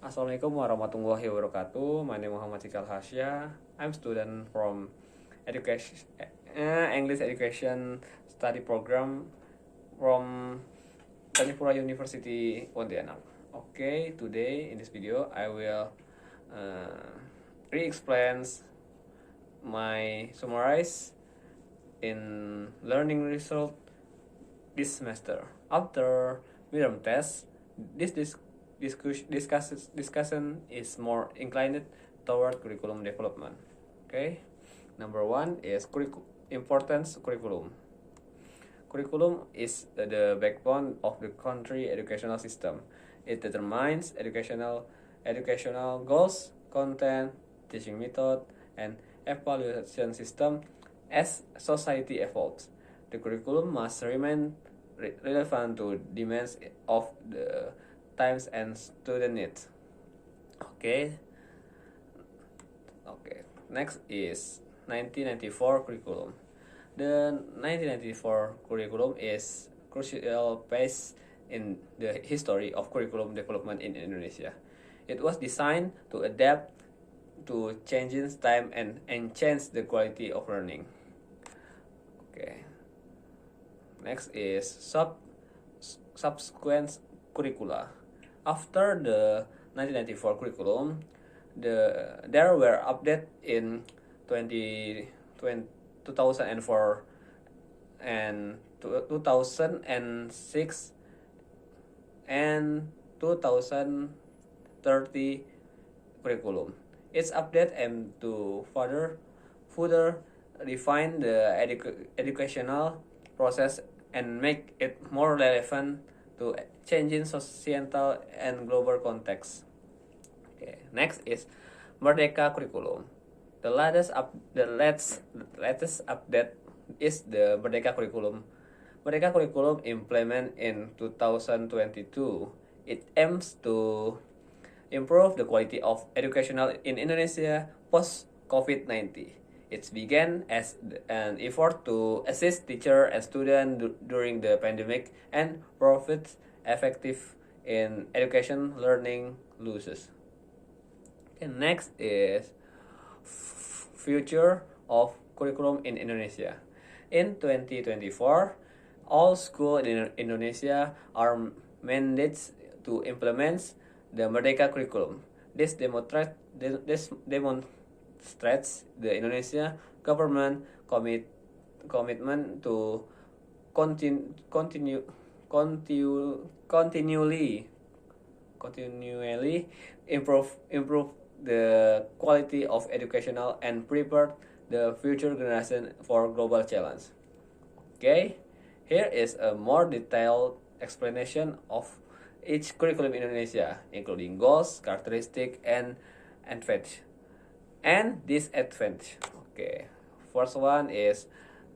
Assalamualaikum warahmatullahi wabarakatuh. My name is Muhammad Cikal Hasya. I'm student from education, English Education Study Program from Tanjipura University, Pontianak. Okay, today in this video I will re-explain my summarize in learning result this semester. After midterm test, this discussion is more inclined toward curriculum development. Okay, number one is importance curriculum. Curriculum is the backbone of the country educational system. It determines educational goals, content, teaching method, and evaluation system as society evolves. The curriculum must remain relevant to demands of the times and student needs. Okay. Next is 1994 curriculum. The 1994 curriculum is crucial phase in the history of curriculum development in Indonesia. It was designed to adapt to changing time and enhance the quality of learning. Okay. Next is subsequent curricula. After the 1994 curriculum, there were updates in 2004 and 2006 and 2030 curriculum. Its update aimed to further refine the educational process and make it more relevant to changing societal and global context. Okay. Next is Merdeka curriculum. The latest update is the Merdeka curriculum. Merdeka curriculum implemented in 2022. It aims to improve the quality of educational in Indonesia post COVID-19. It began as an effort to assist teacher and students during the pandemic and provide effective in education learning losses. Okay, next is future of curriculum in Indonesia. In 2024, all schools in Indonesia are mandated to implement the Merdeka curriculum. This demonstrates the Indonesia government commitment to continually improve the quality of educational and prepare the future generation for global challenge. Okay, here is a more detailed explanation of each curriculum in Indonesia, including goals, characteristic, and advantage and disadvantage. Okay, first one is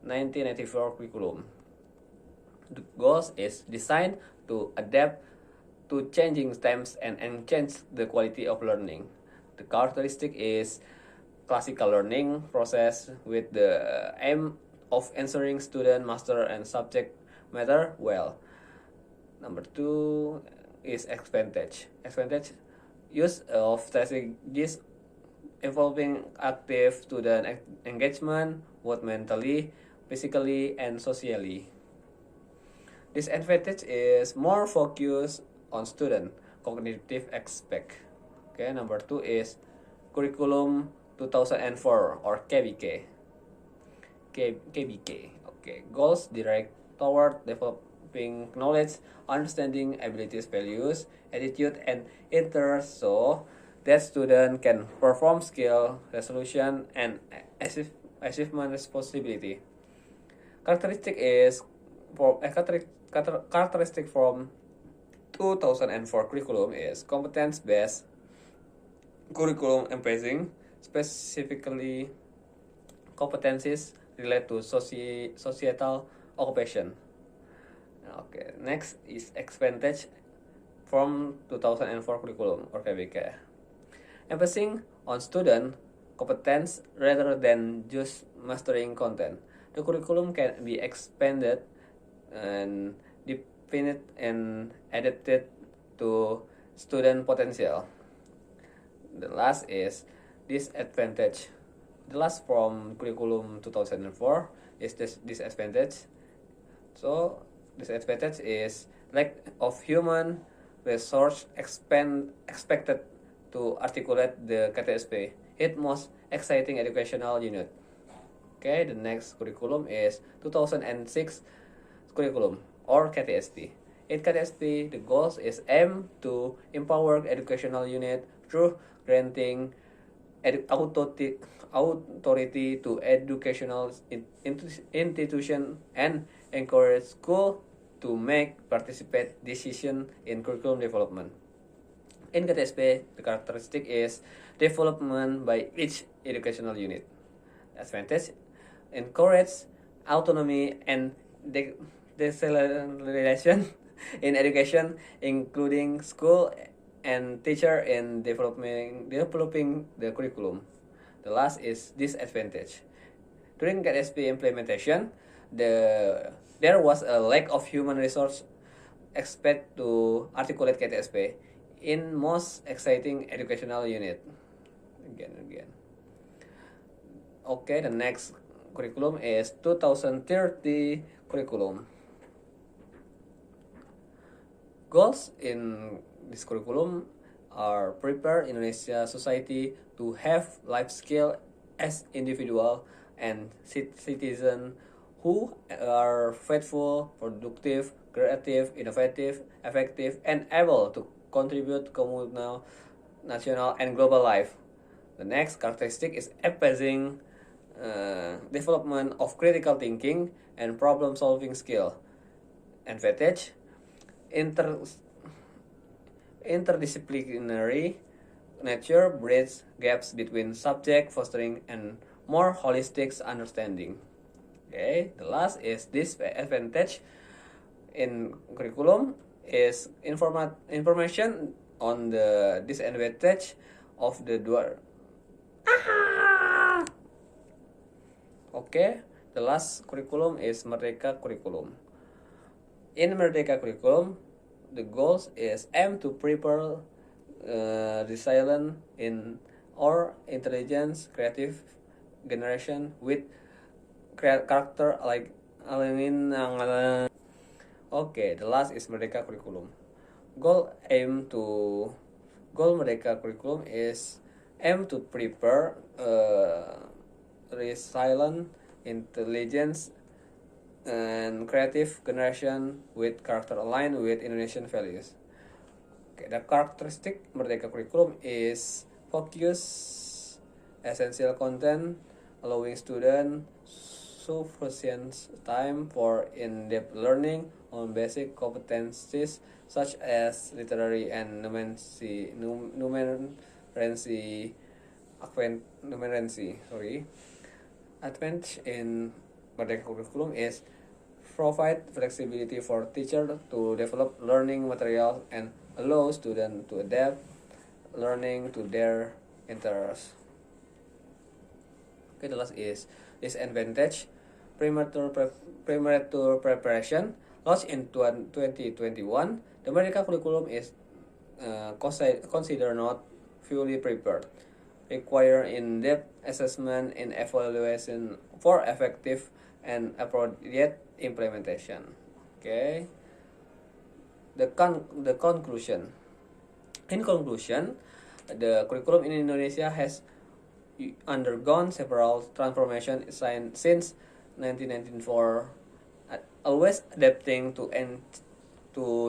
1994 curriculum. The goals is designed to adapt to changing times and enhance the quality of learning. The characteristic is classical learning process with the aim of answering student master and subject matter well. Number two is advantage. Advantage use of strategies involving active student engagement both mentally, physically, and socially. Disadvantage is more focused on student cognitive aspect. Okay, number two is curriculum 2004 or KBK. KBK. Okay, goals direct toward developing knowledge, understanding, abilities, values, attitude, and interests so that student can perform skill resolution and achievement responsibility. Characteristic from 2004 curriculum is competence-based curriculum emphasizing specifically competencies related to societal occupation. Okay, next is advantage from 2004 curriculum or KBK. Emphasizing on student competence rather than just mastering content. The curriculum can be expanded and defined and adapted to student potential. The last is disadvantage. The last from curriculum 2004 is this disadvantage. So disadvantage is lack of human resource expected to articulate the KTSP, its most exciting educational unit. Okay, the next curriculum is 2006 curriculum or KTSP. In KTSP, the goals is aim to empower educational unit through granting authority to educational institution and encourage school to make participate decision in curriculum development. In KTSP, the characteristic is development by each educational unit. Advantage, encourage autonomy and decentralization in education, including school and teacher in developing the curriculum. The last is disadvantage. During KTSP implementation, there was a lack of human resource expect to articulate KTSP in most exciting educational unit. Again. Okay, the next curriculum is 2030 curriculum. Goals in this curriculum are prepare Indonesia society to have life skill as individual and citizen who are faithful, productive, creative, innovative, effective, and able to contribute communal, national, and global life. The next characteristic is amazing development of critical thinking and problem-solving skill. Advantage, interdisciplinary nature bridges gaps between subject, fostering and more holistic understanding. Okay, the last is disadvantage in curriculum is information on the disadvantage of the dual. Okay, the last curriculum is Merdeka curriculum. In Merdeka curriculum, the goals is aim to prepare resilient in or intelligence creative generation with character like Okay, the last is Merdeka curriculum. Goal Merdeka curriculum is aim to prepare resilient intelligence and creative generation with character aligned with Indonesian values. Okay, the characteristic Merdeka curriculum is focus, essential content, allowing students sufficient time for in-depth learning on basic competencies such as literary and numeracy. Advantage in Merdeka curriculum is provide flexibility for teachers to develop learning materials and allow students to adapt learning to their interests. Okay, the last is disadvantage. Premature preparation. Launched in 2021, the Merdeka curriculum is considered not fully prepared, require in-depth assessment and evaluation for effective and appropriate implementation. Okay. The conclusion. In conclusion, the curriculum in Indonesia has undergone several transformations since 1994, always adapting to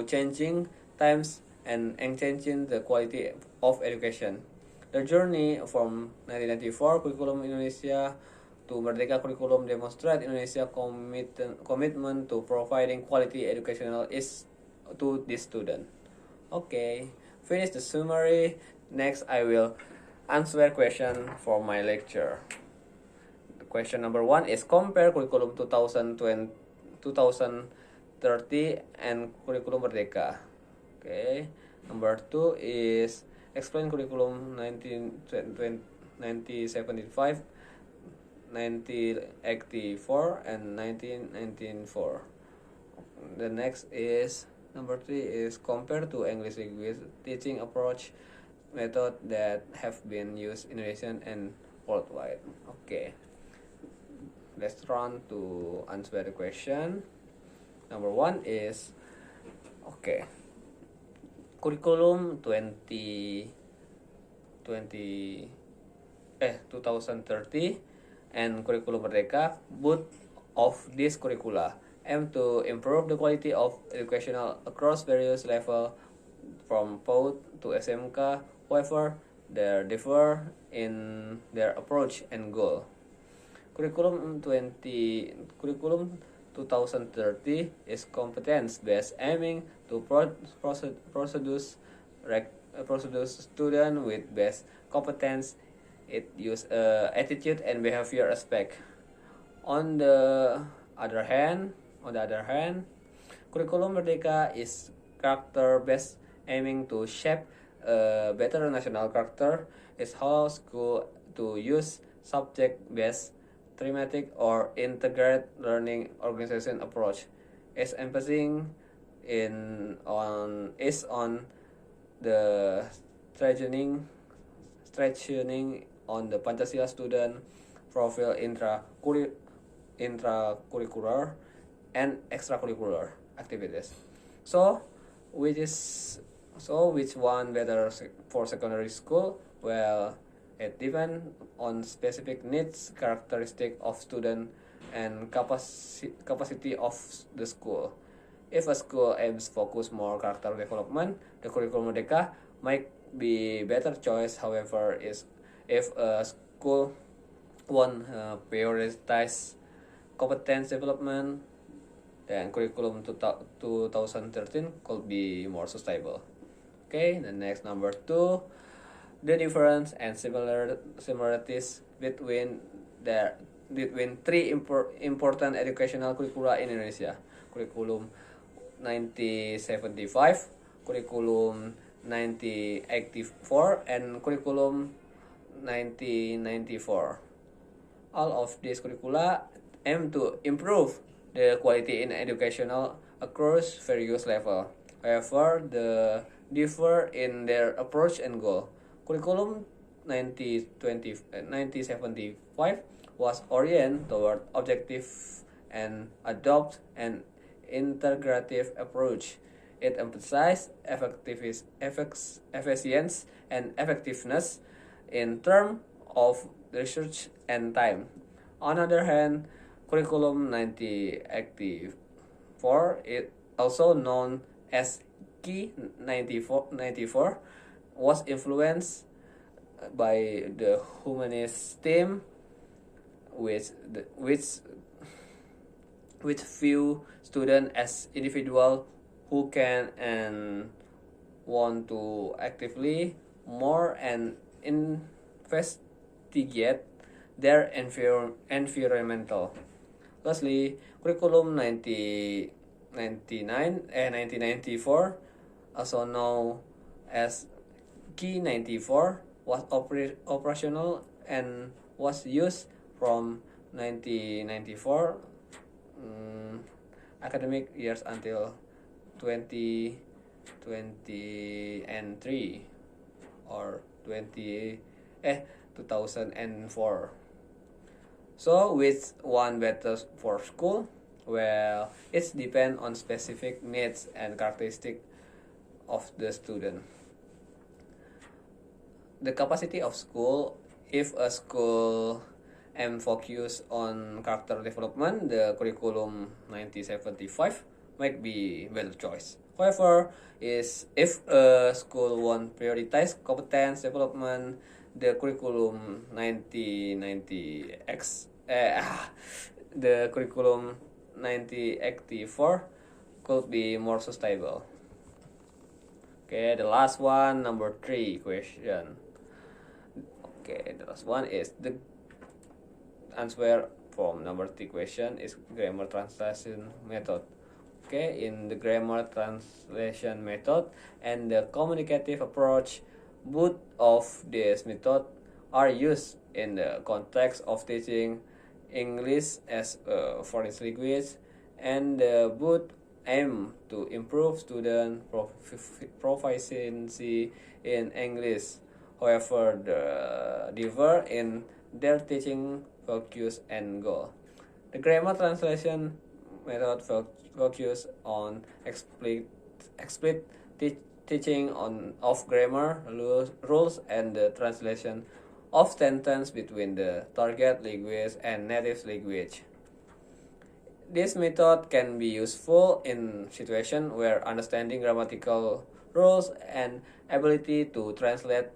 changing times and changing the quality of education. The journey from 1994 curriculum Indonesia to Merdeka curriculum demonstrate Indonesia commitment to providing quality educational is to the student. Okay, finish the summary. Next, I will answer question for my lecture. The question number 1 is compare curriculum 2030 and curriculum Merdeka. Okay. Number 2 is explain curriculum 1975, 1984, and 1994. The next is number 3 is compare to English language teaching approach method that have been used in Indonesia and worldwide. Okay, let's run to answer the question. Number one is curriculum 2030 and Curriculum Merdeka, both of these curricula aim to improve the quality of educational across various levels from PAUD to SMK. However, they differ in their approach and goal. Curriculum 2030 is competence-based, aiming to produce students with best competence. It use attitude and behavior aspect. On the other hand, Curriculum Merdeka is character-based, aiming to shape a better national character. It allows school to use subject-based, thematic, or integrated learning organization approach. Its emphasis on the strengthening on the Pancasila student profile intracurricular and extracurricular activities. So which one better for secondary school? Well, it depends on specific needs, characteristic of student, and capacity of the school. If a school aims focus more character development, the Curriculum Merdeka might be better choice. However, if a school want prioritize competence development, then Curriculum 2013 could be more sustainable. Okay, the next number 2, the difference and similarities between three important educational curricula in Indonesia: Curriculum 1975, Curriculum 1984, and Curriculum 1994. All of these curricula aim to improve the quality in educational across various levels. However, they differ in their approach and goal. Curriculum 1975 was oriented toward objective and adopt an integrative approach. It emphasized efficiency and effectiveness in terms of research and time. On the other hand, Curriculum 1984, it also known as KI 94, was influenced by the humanist theme, which view students as individual who can and want to actively more and investigate their environmental. Lastly, Curriculum 1994, also known as KI 94, was operational and was used from 1994 academic years until 2023 or 2004. So which one better for school? Well, it depends on specific needs and characteristics of the student. The capacity of school, if a school focus on character development, the Curriculum 1975 might be better choice. However, if a school want prioritize competence development, the Curriculum 1984 could be more sustainable. Okay, the last one, number 3 question. Okay, the last one is the answer from number 3 question is grammar translation method. Okay, in the grammar translation method and the communicative approach, both of these methods are used in the context of teaching English as a foreign language, and both aim to improve student proficiency in English. However, differ in their teaching focus and goal. The grammar translation method focus on explicit teaching of grammar rules and the translation of sentence between the target language and native language. This method can be useful in situations where understanding grammatical rules and ability to translate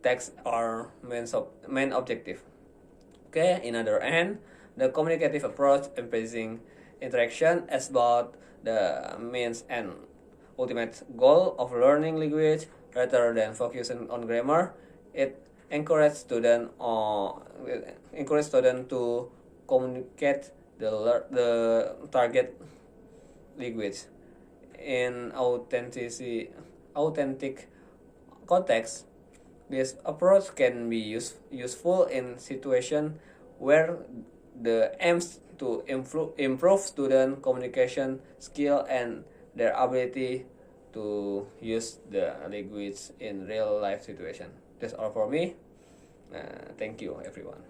text are main objective. Okay, in other hand, the communicative approach emphasizing interaction as both the means and ultimate goal of learning language rather than focusing on grammar. It encourages students to communicate the target language in authentic context. This approach can be useful in situations where the aims to improve student communication skill and their ability to use the language in real life situation. That's all for me. Thank you, everyone.